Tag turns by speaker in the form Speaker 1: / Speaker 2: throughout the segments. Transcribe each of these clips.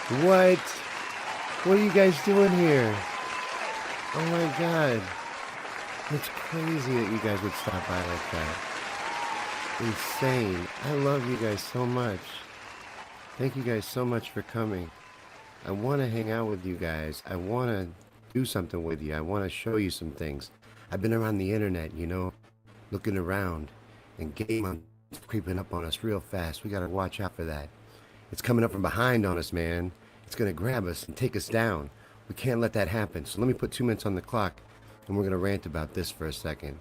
Speaker 1: What? What are you guys doing here? Oh my god. It's crazy that you guys would stop by like that. Insane. I love you guys so much. Thank you guys so much for coming. I want to hang out with you guys. I want to do something with you. I want to show you some things. I've been around the internet, looking around, and game on creeping up on us real fast. We got to watch out for that. It's coming up from behind on us, man. It's going to grab us and take us down. We can't let that happen. So let me put 2 minutes on the clock, and we're going to rant about this for a second.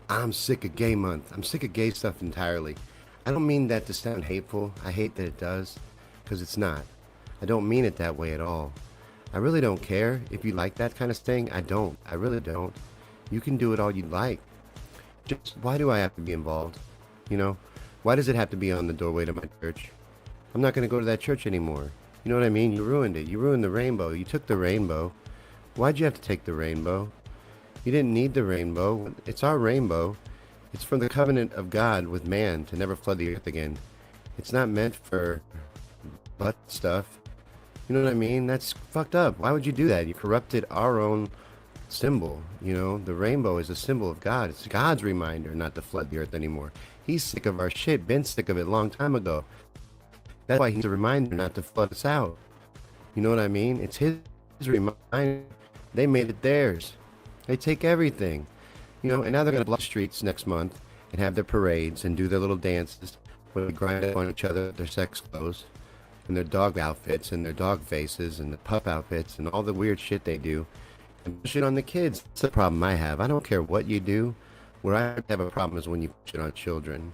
Speaker 1: I'm sick of gay month. I'm sick of gay stuff entirely. I don't mean that to sound hateful. I hate that it does, because it's not. I don't mean it that way at all. I really don't care if you like that kind of thing. I don't. I really don't. You can do it all you'd like. Just why do I have to be involved? You know? Why does it have to be on the doorway to my church? I'm not going to go to that church anymore. You know what I mean? You ruined it. You ruined the rainbow. You took the rainbow. Why'd you have to take the rainbow? You didn't need the rainbow. It's our rainbow. It's for the covenant of God with man to never flood the earth again. It's not meant for butt stuff. You know what I mean? That's fucked up. Why would you do that? You corrupted our own symbol. The rainbow is a symbol of God. It's God's reminder not to flood the earth anymore. He's sick of our shit. Been sick of it a long time ago. That's why he's a reminder not to flood us out. You know what I mean? It's his reminder. They made it theirs. They take everything. And now they're going to block streets next month and have their parades and do their little dances where they grind up on each other, their sex clothes, and their dog outfits and their dog faces and the pup outfits and all the weird shit they do. And push it on the kids. That's the problem I have. I don't care what you do. Where I have a problem is when you push it on children.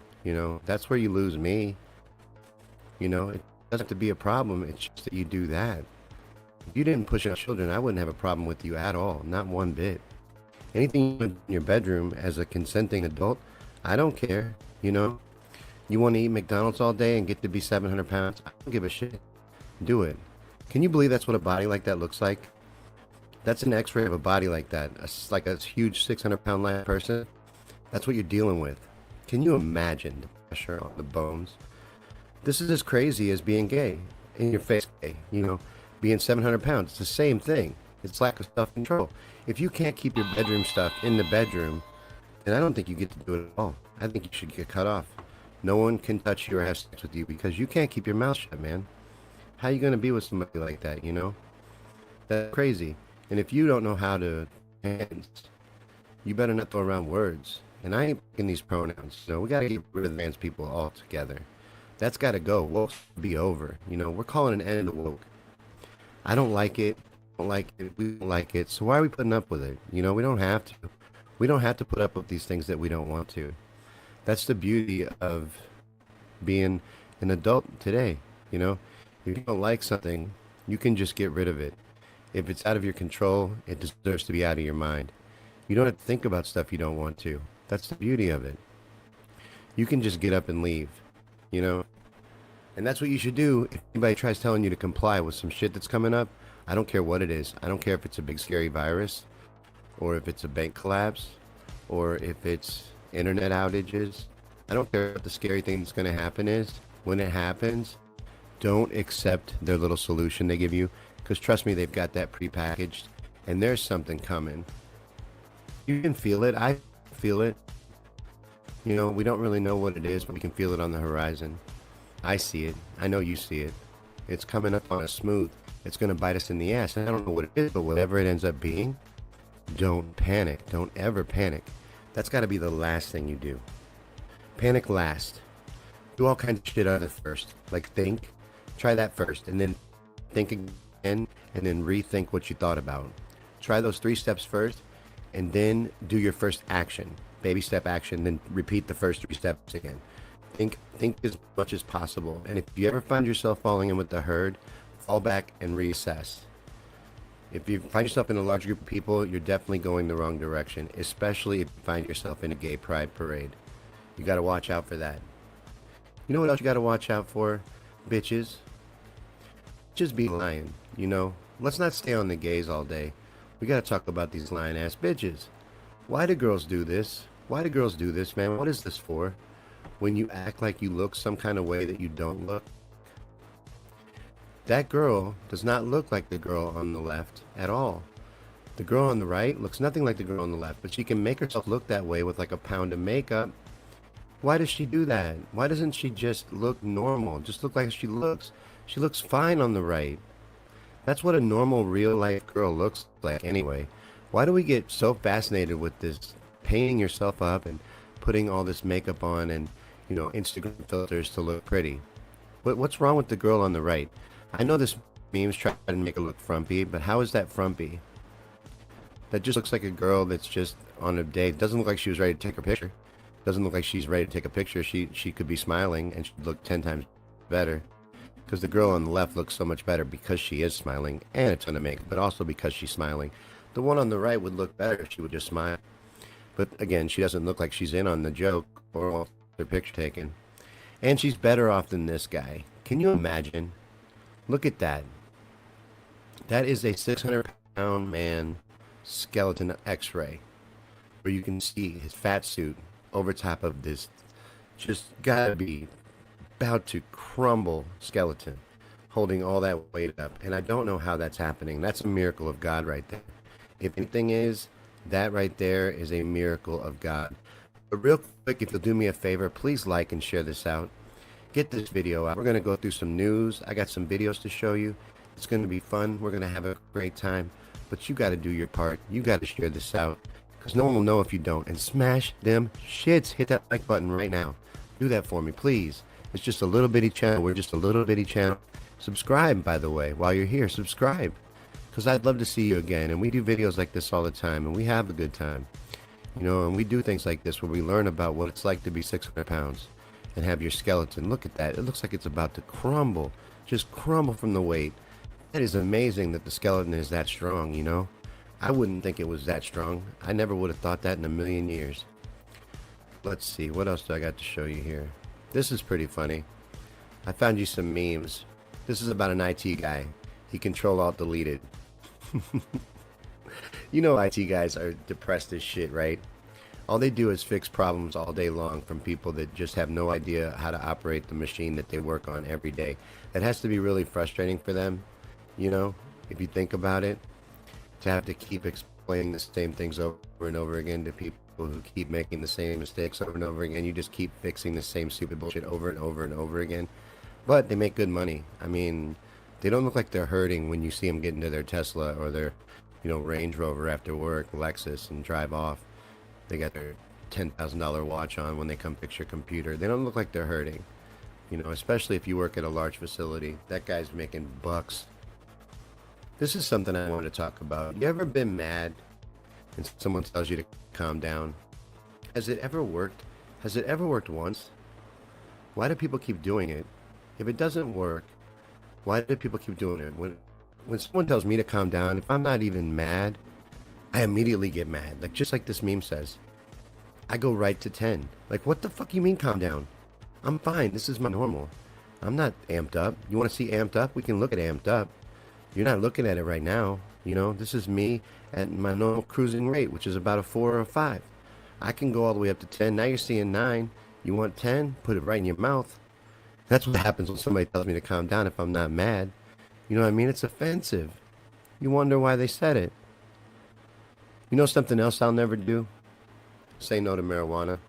Speaker 1: That's where you lose me. It doesn't have to be a problem. It's just that you do that. If you didn't push it on children, I wouldn't have a problem with you at all. Not one bit. Anything you do in your bedroom as a consenting adult, I don't care. You want to eat McDonald's all day and get to be 700 pounds? I don't give a shit. Do it. Can you believe that's what a body like that looks like? That's an x-ray of a body like that. Like a huge 600-pound light person. That's what you're dealing with. Can you imagine the pressure on the bones? This is as crazy as being gay. In your face gay. Being 700 pounds. It's the same thing. It's lack of self-control. If you can't keep your bedroom stuff in the bedroom, then I don't think you get to do it at all. I think you should get cut off. No one can touch you or have sex with you because you can't keep your mouth shut, man. How are you going to be with somebody like that, That's crazy. And if you don't know how to hands, you better not throw around words. And I ain't picking these pronouns. We got to get rid of the trans people altogether. That's got to go. Woke be over. We're calling an end to woke. I don't like it. Don't like it. We don't like it. So why are we putting up with it? We don't have to. We don't have to put up with these things that we don't want to. That's the beauty of being an adult today. If you don't like something, you can just get rid of it. If it's out of your control, it deserves to be out of your mind. You don't have to think about stuff you don't want to. That's the beauty of it. You can just get up and leave, And that's what you should do if anybody tries telling you to comply with some shit that's coming up. I don't care what it is. I don't care if it's a big scary virus, or if it's a bank collapse, or if it's internet outages. I don't care what the scary thing that's going to happen is. When it happens, don't accept their little solution they give you, because trust me, they've got that prepackaged, and there's something coming. You can feel it. I feel it. We don't really know what it is, but we can feel it on the horizon. I see it. I know you see it. It's coming up on us smooth. It's going to bite us in the ass. And I don't know what it is, but whatever it ends up being, don't panic. Don't ever panic. That's got to be the last thing you do. Panic last. Do all kinds of shit other first. Like think. Try that first. And then think again. And then rethink what you thought about. Try those 3 steps first. And then do your first action. Baby step action. Then repeat the first 3 steps again. Think as much as possible. And if you ever find yourself falling in with the herd, fall back and reassess. If you find yourself in a large group of people, you're definitely going the wrong direction, especially if you find yourself in a gay pride parade. You got to watch out for that. You know what else you got to watch out for? Bitches. Just be lying, Let's not stay on the gays all day. We got to talk about these lying ass bitches. Why do girls do this? Why do girls do this, man? What is this for? When you act like you look some kind of way that you don't look, That girl does not look like the girl on the left at all. The girl on the right looks nothing like the girl on the left, but she can make herself look that way with like a pound of makeup. Why does she do that? Why doesn't she just look normal? Just look like she looks. She looks fine on the right. That's what a normal real life girl looks like anyway. Why do we get so fascinated with this painting yourself up and putting all this makeup on and, Instagram filters to look pretty? What's wrong with the girl on the right? I know this meme's trying to make her look frumpy, but how is that frumpy? That just looks like a girl that's just on a date. Doesn't look like she was ready to take her picture. Doesn't look like she's ready to take a picture. She could be smiling and she'd look 10 times better. Because the girl on the left looks so much better because she is smiling and a ton of makeup, but also because she's smiling. The one on the right would look better if she would just smile. But again, she doesn't look like she's in on the joke or wants her picture taken. And she's better off than this guy. Can you imagine? Look at that. That is a 600-pound man skeleton x-ray where you can see his fat suit over top of this just gotta be about to crumble skeleton holding all that weight up. And I don't know how that's happening. That's a miracle of God right there. If anything is, that right there is a miracle of God. But real quick, if you'll do me a favor, please like and share this out. Get this video out. We're going to go through some news. I got some videos to show you. It's going to be fun. We're going to have a great time. But you got to do your part. You got to share this out. Because no one will know if you don't. And smash them shits. Hit that like button right now. Do that for me, please. It's just a little bitty channel. We're just a little bitty channel. Subscribe, by the way. While you're here, subscribe. Because I'd love to see you again. And we do videos like this all the time. And we have a good time. And we do things like this where we learn about what it's like to be 600 pounds. And have your skeleton. Look at that. It looks like it's about to crumble. Just crumble from the weight. That is amazing that the skeleton is that strong, I wouldn't think it was that strong. I never would have thought that in a million years. Let's see. What else do I got to show you here? This is pretty funny. I found you some memes. This is about an IT guy. He Control-Alt-Deleted. IT guys are depressed as shit, right? All they do is fix problems all day long from people that just have no idea how to operate the machine that they work on every day. That has to be really frustrating for them, if you think about it, to have to keep explaining the same things over and over again to people who keep making the same mistakes over and over again. You just keep fixing the same stupid bullshit over and over and over again. But they make good money. I mean, they don't look like they're hurting when you see them get into their Tesla or their, Range Rover after work, Lexus, and drive off. They got their $10,000 watch on when they come fix your computer. They don't look like they're hurting, especially if you work at a large facility. That guy's making bucks. This is something I want to talk about. You ever been mad and someone tells you to calm down? Has it ever worked? Has it ever worked once? Why do people keep doing it? If it doesn't work, why do people keep doing it? When someone tells me to calm down, if I'm not even mad, I immediately get mad. Just like this meme says. I go right to 10. Like, what the fuck you mean calm down? I'm fine. This is my normal. I'm not amped up. You want to see amped up? We can look at amped up. You're not looking at it right now. This is me at my normal cruising rate, which is about a 4 or a 5. I can go all the way up to 10. Now you're seeing 9. You want 10? Put it right in your mouth. That's what happens when somebody tells me to calm down if I'm not mad. You know what I mean? It's offensive. You wonder why they said it. Something else I'll never do? Say no to marijuana.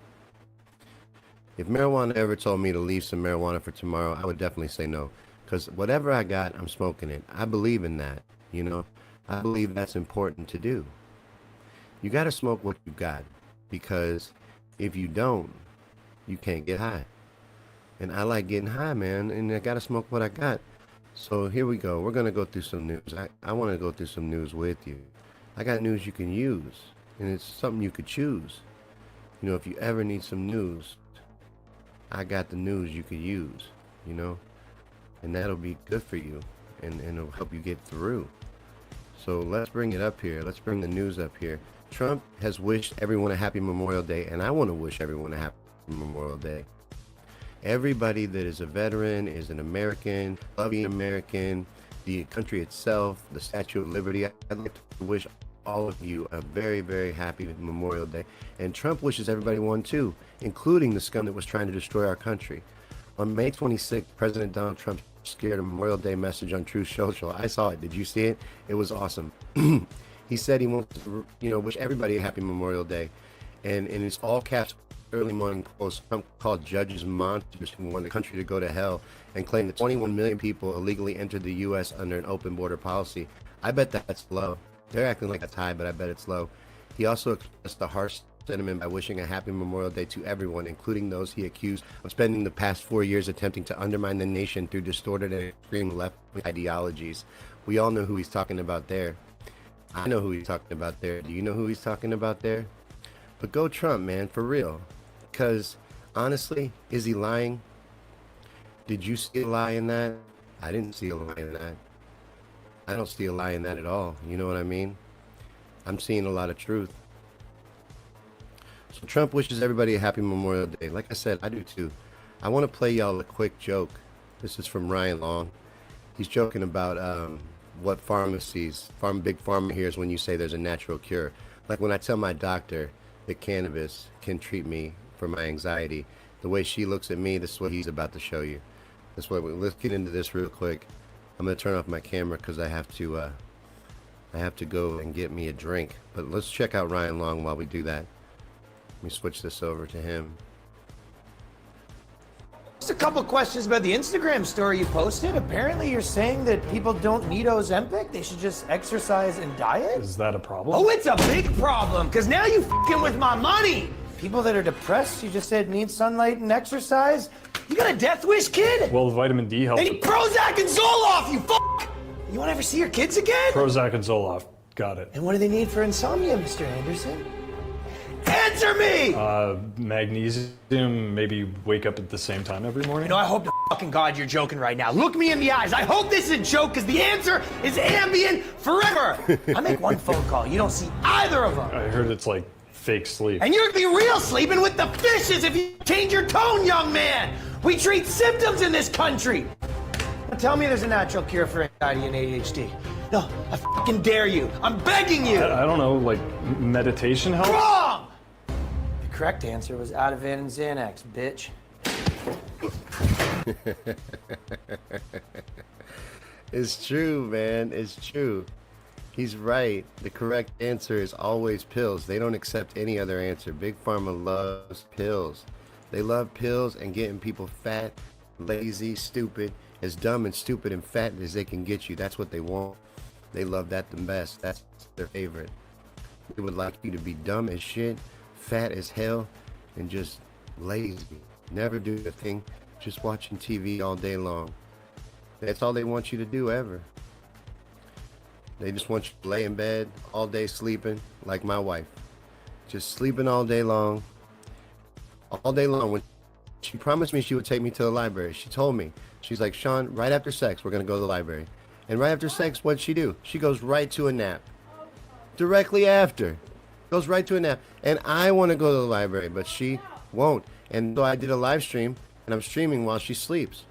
Speaker 1: If marijuana ever told me to leave some marijuana for tomorrow, I would definitely say no. Because whatever I got, I'm smoking it. I believe in that, I believe that's important to do. You got to smoke what you got. Because if you don't, you can't get high. And I like getting high, man. And I got to smoke what I got. So here we go. We're going to go through some news. I want to go through some news with you. I got news you can use, and it's something you could choose. If you ever need some news, I got the news you could use, and that'll be good for you, and it'll help you get through. So let's bring it up here. Let's bring the news up here. Trump has wished everyone a happy Memorial Day, and I want to wish everyone a happy Memorial Day. Everybody that is a veteran, is an American, love the American, the country itself, the Statue of Liberty. I'd like to wish all of you a very, very happy Memorial Day. And Trump wishes everybody one too, including the scum that was trying to destroy our country. On May 26th, President Donald Trump scared Memorial Day message on Truth Social. I saw it. Did you see it? It was awesome. He said he wants to, wish everybody a happy Memorial Day. And it's all caps, early morning post, called judges monsters who want the country to go to hell and claim that 21 million people illegally entered the U.S. under an open border policy. I bet that's low. They're acting like that's high, but I bet it's low. He also expressed a harsh sentiment by wishing a happy Memorial Day to everyone, including those he accused of spending the past 4 years attempting to undermine the nation through distorted and extreme left ideologies. We all know who he's talking about there. I know who he's talking about there. Do you know who he's talking about there? But go Trump, man, for real. Because, honestly, is he lying? Did you see a lie in that? I didn't see a lie in that. I don't see a lie in that at all. You know what I mean? I'm seeing a lot of truth. So Trump wishes everybody a happy Memorial Day. Like I said, I do too. I want to play y'all a quick joke. This is from Ryan Long. He's joking about what pharmacies, big pharma hears when you say there's a natural cure. Like when I tell my doctor that cannabis can treat me for my anxiety, the way she looks at me, this is what he's about to show you. Let's get into this real quick. I'm gonna turn off my camera because I have to go and get me a drink. But let's check out Ryan Long while we do that. Let me switch this over to him.
Speaker 2: Just a couple questions about the Instagram story you posted. Apparently you're saying that people don't need Ozempic, they should just exercise and diet?
Speaker 3: Is that a problem?
Speaker 2: Oh, it's a big problem, because now you f***ing with my money! People that are depressed, you just said need sunlight and exercise? You got a death wish, kid?
Speaker 3: Well, vitamin D helps.
Speaker 2: They need Prozac and Zoloft, you f***! You wanna ever see your kids again?
Speaker 3: Prozac and Zoloft. Got it.
Speaker 2: And what do they need for insomnia, Mr. Anderson? Answer me!
Speaker 3: Magnesium, maybe wake up at the same time every morning?
Speaker 2: You know, I hope to fucking God you're joking right now. Look me in the eyes. I hope this is a joke, because the answer is Ambien forever. I make one phone call. You don't see either of them.
Speaker 3: I heard it's like fake sleep.
Speaker 2: And you're gonna be real sleeping with the fishes if you change your tone, young man. We treat symptoms in this country. Now tell me there's a natural cure for anxiety and ADHD. No, I fucking dare you. I'm begging you.
Speaker 3: I don't know, like meditation helps?
Speaker 2: Wrong! The correct answer was Ativan and Xanax, bitch.
Speaker 1: It's true, man. It's true. He's right. The correct answer is always pills. They don't accept any other answer. Big Pharma loves pills. They love pills and getting people fat, lazy, stupid, as dumb and stupid and fat as they can get you. That's what they want. They love that the best. That's their favorite. They would like you to be dumb as shit, fat as hell, and just lazy. Never do a thing, just watching TV all day long. That's all they want you to do ever. They just want you to lay in bed all day sleeping, like my wife. Just sleeping all day long. All day long. When she promised me she would take me to the library, she told me, she's like, Shawn, right after sex, we're going to go to the library. And right after sex, what'd she do? She goes right to a nap. Directly after. Goes right to a nap. And I want to go to the library, but she won't. And so I did a live stream, and I'm streaming while she sleeps.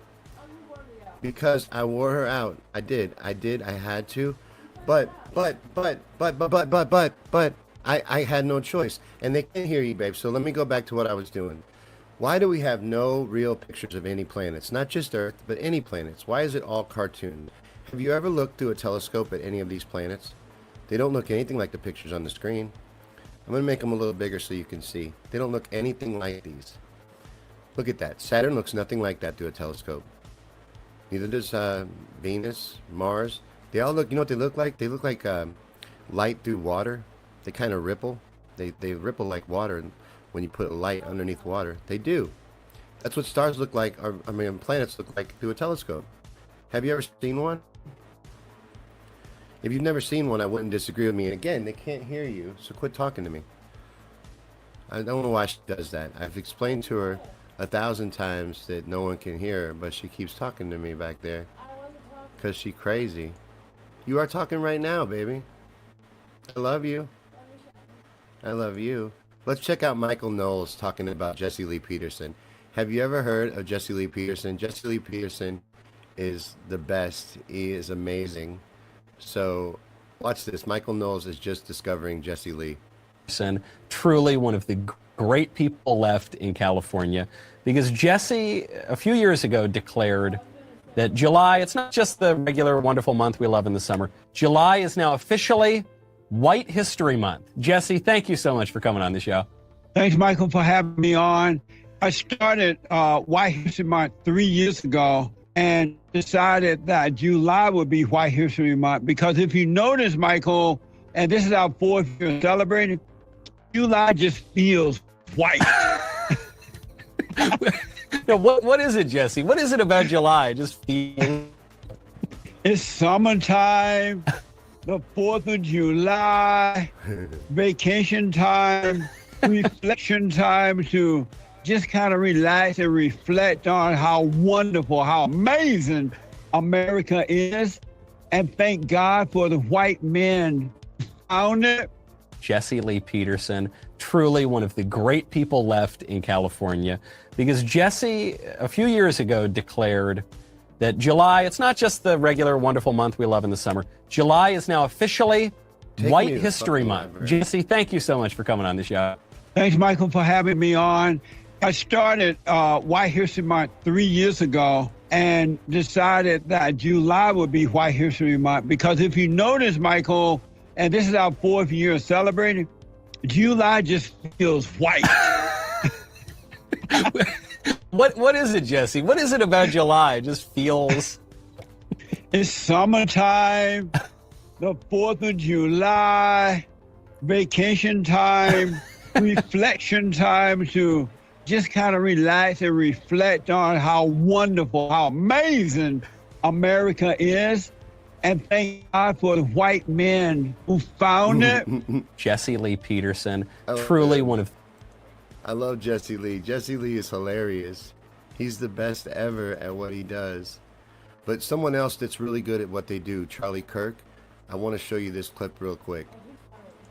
Speaker 1: Because I wore her out. I did. I had to. But I had no choice. And they can't hear you, babe. So let me go back to what I was doing. Why do we have no real pictures of any planets? Not just Earth, but any planets. Why is it all cartoon? Have you ever looked through a telescope at any of these planets? They don't look anything like the pictures on the screen. I'm going to make them a little bigger so you can see. They don't look anything like these. Look at that. Saturn looks nothing like that through a telescope. Neither does Venus, Mars. They all look, you know what they look like? They look like light through water. They kind of ripple. They ripple like water when you put light underneath water. They do. That's what stars look like, or planets look like through a telescope. Have you ever seen one? If you've never seen one, I wouldn't disagree with me. And again, they can't hear you, so quit talking to me. I don't know why she does that. I've explained to her 1,000 times that no one can hear her, but she keeps talking to me back there. Because she's crazy. You are talking right now, baby. I love you. I love you. Let's check out Michael Knowles talking about Jesse Lee Peterson. Have you ever heard of Jesse Lee Peterson? Jesse Lee Peterson is the best. He is amazing. So watch this. Michael Knowles is just discovering Jesse Lee.
Speaker 4: Truly one of the great people left in California, because Jesse, a few years ago, declared that July, it's not just the regular wonderful month we love in the summer. July is now officially White History Month. Jesse, thank you so much for coming on the show.
Speaker 5: Thanks, Michael, for having me on. I started White History Month 3 years ago and decided that July would be White History Month because if you notice, Michael, and this is our 4th year celebrating, July just feels white.
Speaker 4: Now, what is it, Jesse? What is it about July? It just feels...
Speaker 5: It's summertime, the 4th of July, vacation time, reflection time to just kind of relax and reflect on how wonderful, how amazing America is. And thank God for the white men who found it.
Speaker 4: Jesse Lee Peterson, truly one of the great people left in California, because Jesse, a few years ago, declared that July, it's not just the regular wonderful month we love in the summer. July is now officially White History Month. Jesse, thank you so much for coming on the show.
Speaker 5: Thanks, Michael, for having me on. I started White History Month 3 years ago and decided that July would be White History Month because if you notice, Michael, and this is our 4th year celebrating, July just feels white.
Speaker 4: What is it, Jesse? What is it about July? It just feels...
Speaker 5: It's summertime, the 4th of July, vacation time, reflection time to just kind of relax and reflect on how wonderful, how amazing America is. And thank God for the white men who found it.
Speaker 4: Jesse Lee Peterson, truly one of...
Speaker 1: I love Jesse Lee. Jesse Lee is hilarious. He's the best ever at what he does. But someone else that's really good at what they do, Charlie Kirk, I want to show you this clip real quick.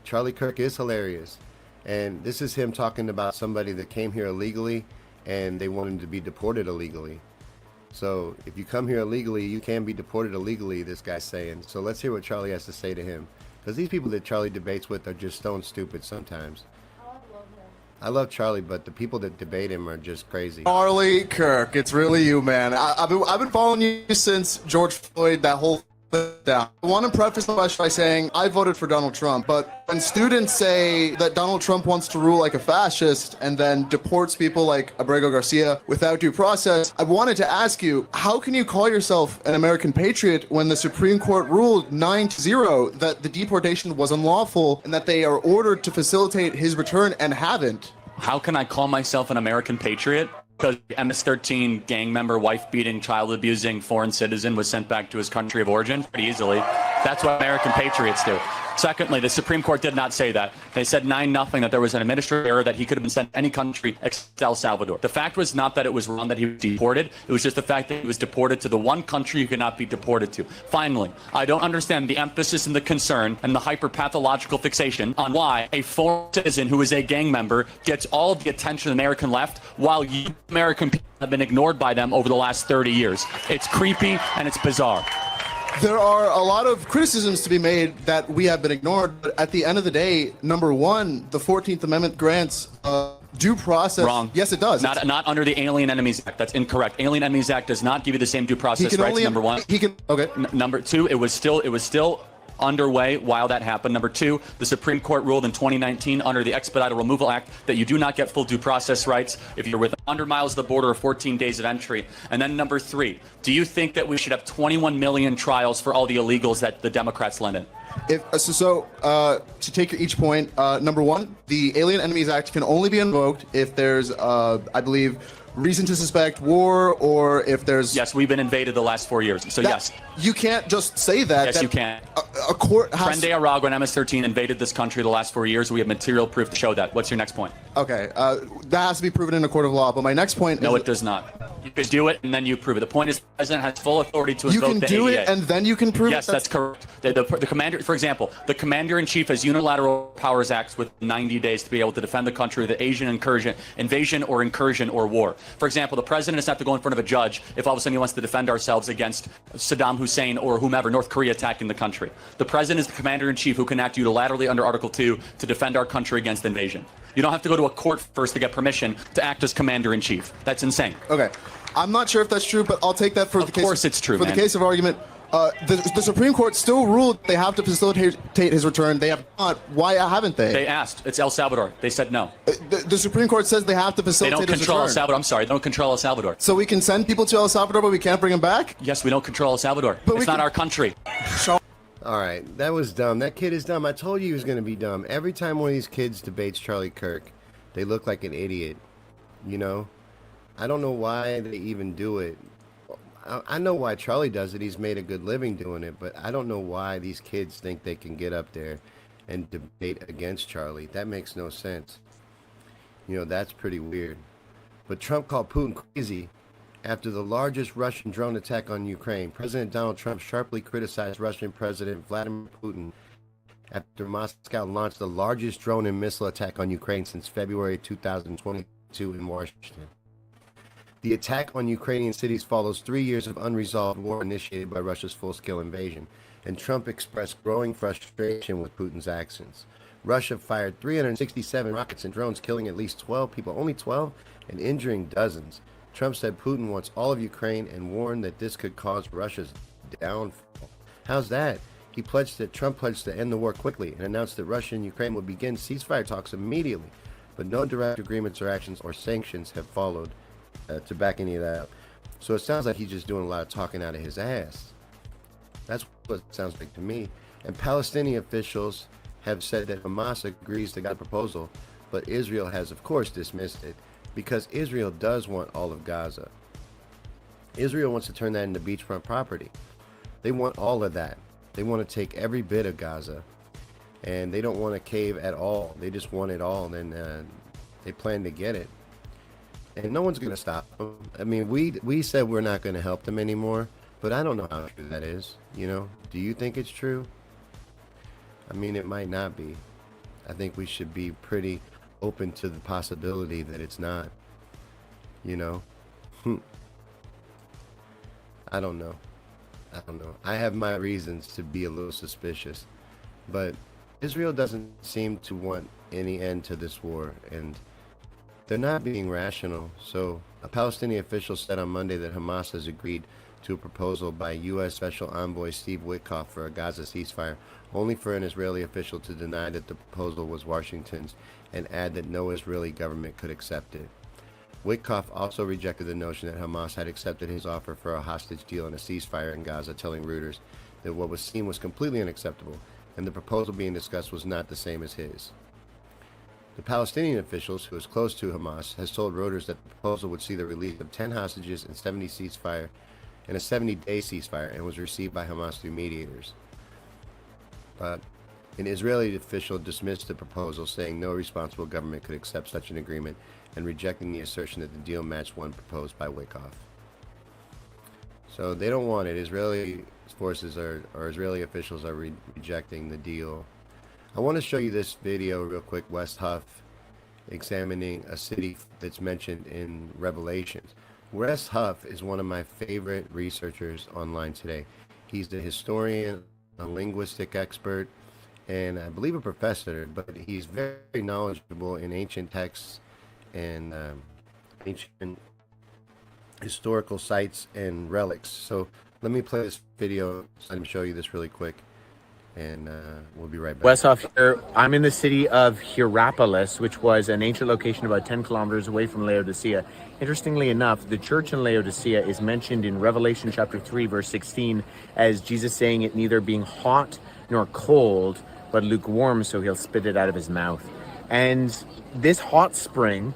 Speaker 1: Charlie Kirk is hilarious. And this is him talking about somebody that came here illegally and they wanted to be deported illegally. So if you come here illegally, you can be deported illegally, this guy's saying. So let's hear what Charlie has to say to him. Because these people that Charlie debates with are just stone stupid sometimes. I love Charlie, but the people that debate him are just crazy.
Speaker 6: Charlie Kirk, it's really you, man. I've been following you since George Floyd, that whole thing down. I want to preface the question by saying I voted for Donald Trump, but when students say that Donald Trump wants to rule like a fascist and then deports people like Abrego Garcia without due process, I wanted to ask you, how can you call yourself an American patriot when the Supreme Court ruled 9-0 that the deportation was unlawful and that they are ordered to facilitate his return and haven't?
Speaker 7: How can I call myself an American patriot? Because MS-13 gang member, wife-beating, child-abusing foreign citizen was sent back to his country of origin pretty easily. That's what American patriots do. Secondly, the Supreme Court did not say that. They said 9-0, that there was an administrative error, that he could have been sent to any country except El Salvador. The fact was not that it was wrong that he was deported. It was just the fact that he was deported to the one country you cannot be deported to. Finally, I don't understand the emphasis and the concern and the hyper-pathological fixation on why a foreign citizen who is a gang member gets all of the attention of the American left while you American people have been ignored by them over the last 30 years. It's creepy and it's bizarre.
Speaker 6: There are a lot of criticisms to be made that we have been ignored, but at the end of the day, number one, the 14th Amendment grants due process.
Speaker 7: Wrong.
Speaker 6: Yes, it does.
Speaker 7: Not under the Alien Enemies Act. That's incorrect. Alien Enemies Act does not give you the same due process rights. Number one.
Speaker 6: Okay.
Speaker 7: Number two, it was still underway while that happened. Number two, the Supreme Court ruled in 2019 under the Expedited Removal Act that you do not get full due process rights if you're within 100 miles of the border or 14 days of entry. And then number three, do you think that we should have 21 million trials for all the illegals that the Democrats let in?
Speaker 6: To take each point, number one, the Alien Enemies Act can only be invoked if there's, I believe, reason to suspect war, or if there's...
Speaker 7: Yes, we've been invaded the last 4 years, so yes.
Speaker 6: You can't just say that.
Speaker 7: Yes, you can.
Speaker 6: A court has...
Speaker 7: Frente Aragua and MS-13 invaded this country the last 4 years. We have material proof to show that. What's your next point?
Speaker 6: Okay, that has to be proven in a court of law, but my next point is...
Speaker 7: No, it does not. You can do it, and then you prove it. The point is the president has full authority to invoke the ADA.
Speaker 6: You can do it, and then you can prove it?
Speaker 7: Yes, that's correct. The commander, for example, the commander-in-chief has unilateral powers acts with 90 days to be able to defend the country of the Asian invasion or incursion or war. For example, the president doesn't have to go in front of a judge if all of a sudden he wants to defend ourselves against Saddam Hussein or whomever, North Korea attacking the country. The president is the commander-in-chief who can act unilaterally under Article 2 to defend our country against invasion. You don't have to go to a court first to get permission to act as commander-in-chief. That's insane.
Speaker 6: Okay. I'm not sure if that's true, but I'll take that for
Speaker 7: Of course it's true,
Speaker 6: For
Speaker 7: man.
Speaker 6: the case of argument, the Supreme Court still ruled they have to facilitate his return. They have not. Why haven't they?
Speaker 7: They asked. It's El Salvador. They said no.
Speaker 6: The Supreme Court says they have to
Speaker 7: They
Speaker 6: facilitate
Speaker 7: don't
Speaker 6: his
Speaker 7: control El
Speaker 6: return.
Speaker 7: Salvador. I'm sorry. They don't control El Salvador.
Speaker 6: So we can send people to El Salvador, but we can't bring them back?
Speaker 7: Yes, we don't control El Salvador.
Speaker 6: But we
Speaker 7: It's not
Speaker 6: can-
Speaker 7: our country.
Speaker 1: All right, that was dumb. That kid is dumb. I told you he was going to be dumb. Every time one of these kids debates Charlie Kirk, they look like an idiot. You know? I don't know why they even do it. I know why Charlie does it. He's made a good living doing it, but I don't know why these kids think they can get up there and debate against Charlie. That makes no sense. You know, that's pretty weird. But Trump called Putin crazy after the largest Russian drone attack on Ukraine. President Donald Trump sharply criticized Russian President Vladimir Putin after Moscow launched the largest drone and missile attack on Ukraine since February 2022 in Washington. The attack on Ukrainian cities follows 3 years of unresolved war initiated by Russia's full-scale invasion, and Trump expressed growing frustration with Putin's actions. Russia fired 367 rockets and drones, killing at least 12 people, only 12, and injuring dozens. Trump said Putin wants all of Ukraine and warned that this could cause Russia's downfall. How's that? Trump pledged to end the war quickly and announced that Russia and Ukraine would begin ceasefire talks immediately, but no direct agreements or actions or sanctions have followed to back any of that up. So it sounds like he's just doing a lot of talking out of his ass. That's what it sounds like to me. And Palestinian officials have said that Hamas agrees to God's proposal, but Israel has, of course, dismissed it because Israel does want all of Gaza. Israel wants to turn that into beachfront property. They want all of that. They want to take every bit of Gaza, and they don't want to cave at all. They just want it all, and they plan to get it. And no one's going to stop them. I mean, we said we're not going to help them anymore, but I don't know how true that is. You know, do you think it's true? I mean, it might not be. I think we should be pretty open to the possibility that it's not. You know? I don't know. I have my reasons to be a little suspicious, but Israel doesn't seem to want any end to this war, and they're not being rational. So a Palestinian official said on Monday that Hamas has agreed to a proposal by U.S. Special Envoy Steve Witkoff for a Gaza ceasefire, only for an Israeli official to deny that the proposal was Washington's and add that no Israeli government could accept it. Witkoff also rejected the notion that Hamas had accepted his offer for a hostage deal and a ceasefire in Gaza, telling Reuters that what was seen was completely unacceptable and the proposal being discussed was not the same as his. The Palestinian officials, who is close to Hamas, has told Reuters that the proposal would see the release of 10 hostages and 70-day ceasefire and was received by Hamas through mediators. But an Israeli official dismissed the proposal, saying no responsible government could accept such an agreement and rejecting the assertion that the deal matched one proposed by Witkoff. So they don't want it. Israeli forces or Israeli officials are rejecting the deal. I want to show you this video real quick. Wes Huff examining a city that's mentioned in Revelations. Wes Huff is one of my favorite researchers online today. He's a historian, a linguistic expert, and I believe a professor, but he's very knowledgeable in ancient texts and ancient historical sites and relics. So let me play this video so I can show you this really quick, and we'll be right back.
Speaker 8: Wes Huff here. I'm in the city of Hierapolis, which was an ancient location about 10 kilometers away from Laodicea. Interestingly enough, the church in Laodicea is mentioned in Revelation chapter 3, verse 16, as Jesus saying it neither being hot nor cold, but lukewarm, so he'll spit it out of his mouth. And this hot spring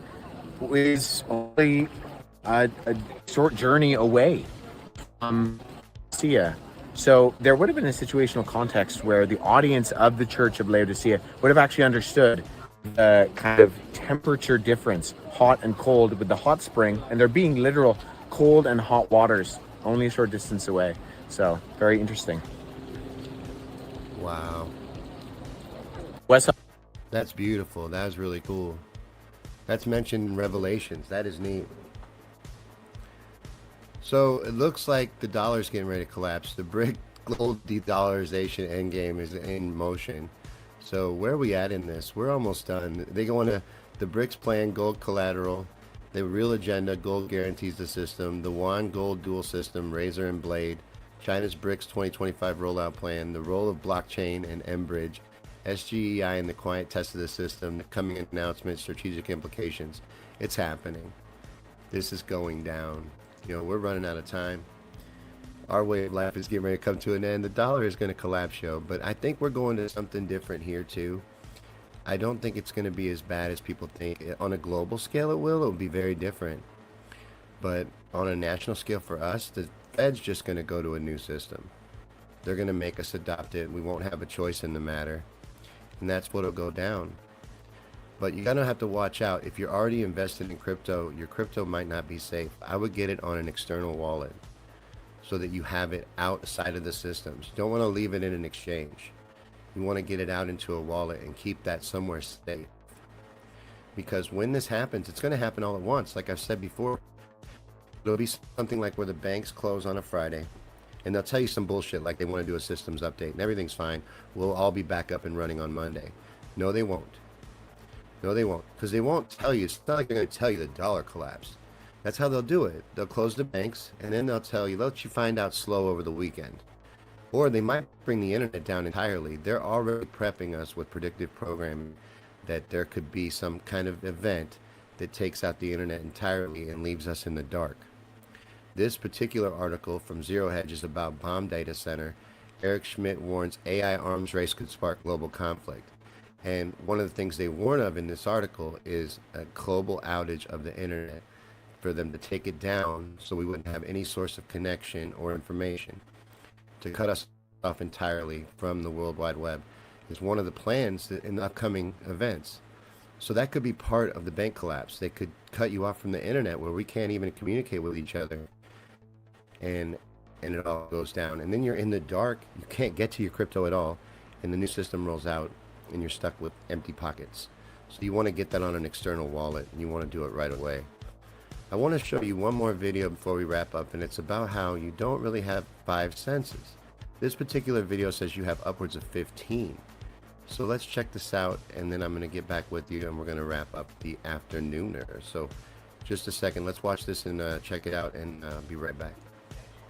Speaker 8: is only a short journey away from Laodicea. So there would have been a situational context where the audience of the Church of Laodicea would have actually understood the kind of temperature difference, hot and cold, with the hot spring, and there being literal cold and hot waters only a short distance away. So very interesting.
Speaker 1: Wow.
Speaker 8: Wes,
Speaker 1: That's beautiful. That's really cool. That's mentioned in Revelations. That is neat. So it looks like the dollar's getting ready to collapse. The brick gold de-dollarization endgame is in motion. So where are we at in this? We're almost done. They want to The BRICS plan, gold collateral. The real agenda, gold guarantees the system. The yuan gold dual system, razor and blade. China's BRICS 2025 rollout plan. The role of blockchain and mBridge. SGEI and the quiet test of the system. The coming announcement, strategic implications. It's happening. This is going down. You know, we're running out of time. Our way of life is getting ready to come to an end. The dollar is going to collapse, yo. But I think we're going to something different here, too. I don't think it's going to be as bad as people think. On a global scale, it will. It will be very different. But on a national scale for us, the Fed's just going to go to a new system. They're going to make us adopt it. We won't have a choice in the matter. And that's what'll go down. But you're going to have to watch out. If you're already invested in crypto, your crypto might not be safe. I would get it on an external wallet so that you have it outside of the systems. You don't want to leave it in an exchange. You want to get it out into a wallet and keep that somewhere safe. Because when this happens, it's going to happen all at once. Like I've said before, it'll be something like where the banks close on a Friday and they'll tell you some bullshit like they want to do a systems update and everything's fine. We'll all be back up and running on Monday. No, they won't. No, they won't. Because they won't tell you. It's not like they're going to tell you the dollar collapsed. That's how they'll do it. They'll close the banks and then they'll tell you, let you find out slow over the weekend. Or they might bring the internet down entirely. They're already prepping us with predictive programming that there could be some kind of event that takes out the internet entirely and leaves us in the dark. This particular article from Zero Hedge is about bomb data center. Eric Schmidt warns AI arms race could spark global conflict. And one of the things they warn of in this article is a global outage of the internet for them to take it down so we wouldn't have any source of connection or information. To cut us off entirely from the World Wide Web is one of the plans in the upcoming events. So that could be part of the bank collapse. They could cut you off from the internet where we can't even communicate with each other. And it all goes down. And then you're in the dark. You can't get to your crypto at all. And the new system rolls out and you're stuck with empty pockets. So you want to get that on an external wallet and you want to do it right away. I want to show you one more video before we wrap up, and it's about how you don't really have 5 senses. This particular video says you have upwards of 15. So let's check this out, and then I'm going to get back with you, and we're going to wrap up the afternooner. So just a second, let's watch this and check it out, and be right back.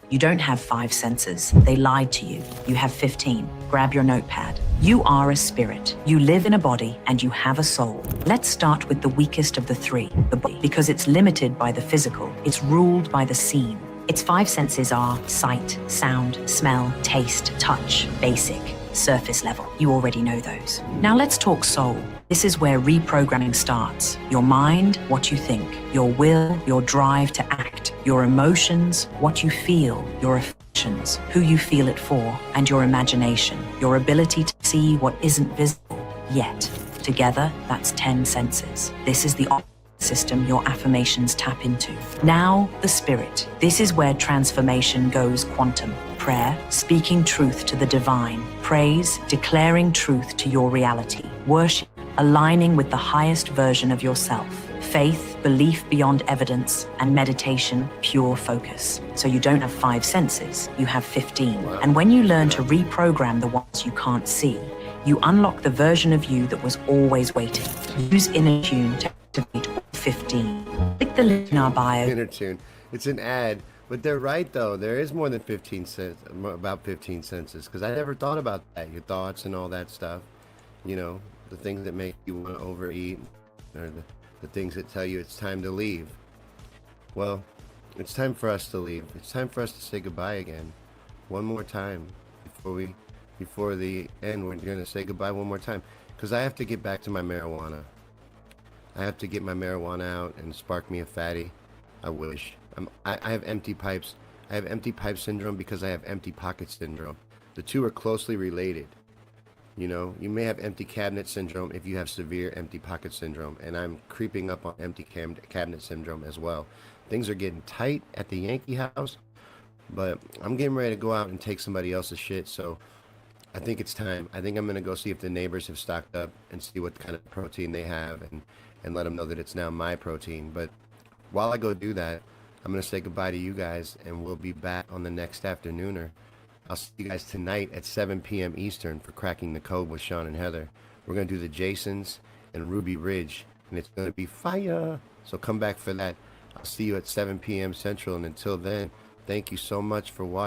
Speaker 9: You don't have 5 senses. They lied to you. You have 15. Grab your notepad. You are a spirit. You live in a body and you have a soul. Let's start with the weakest of the 3, the body, because it's limited by the physical. It's ruled by the seen. Its 5 senses are sight, sound, smell, taste, touch, basic, surface level. You already know those. Now let's talk soul. This is where reprogramming starts. Your mind, what you think. Your will, your drive to act. Your emotions, what you feel. Your affections, who you feel it for. And your imagination, your ability to see what isn't visible yet. Together, that's 10 senses. This is the system your affirmations tap into. Now, the spirit. This is where transformation goes quantum. Prayer, speaking truth to the divine. Praise, declaring truth to your reality. Worship, aligning with the highest version of yourself. Faith, belief beyond evidence, and meditation, pure focus. So you don't have 5 senses, you have 15. Wow. And when you learn to reprogram the ones you can't see, you unlock the version of you that was always waiting. Use Inner Tune to activate all 15. Click the link in our bio.
Speaker 1: Inner Tune. It's an ad. But they're right, though. There is more than 15 cents, about 15 senses, because I never thought about that. Your thoughts and all that stuff. You know, the things that make you want to overeat, or the things that tell you it's time to leave. Well, it's time for us to leave. It's time for us to say goodbye again. One more time. Before the end, we're going to say goodbye one more time. Because I have to get back to my marijuana. I have to get my marijuana out and spark me a fatty. I wish. I have empty pipes. I have empty pipe syndrome because I have empty pocket syndrome. The two are closely related. You know, you may have empty cabinet syndrome if you have severe empty pocket syndrome, and I'm creeping up on empty cabinet syndrome as well. Things are getting tight at the Yankee house, but I'm getting ready to go out and take somebody else's shit, so I think it's time. I think I'm going to go see if the neighbors have stocked up and see what kind of protein they have and let them know that it's now my protein. But while I go do that, I'm going to say goodbye to you guys, and we'll be back on the next afternooner. I'll see you guys tonight at 7 p.m. Eastern for Cracking the Code with Shawn and Heather. We're going to do the Jasons and Ruby Ridge and it's going to be fire. So come back for that. I'll see you at 7 p.m. Central, and until then, thank you so much for watching.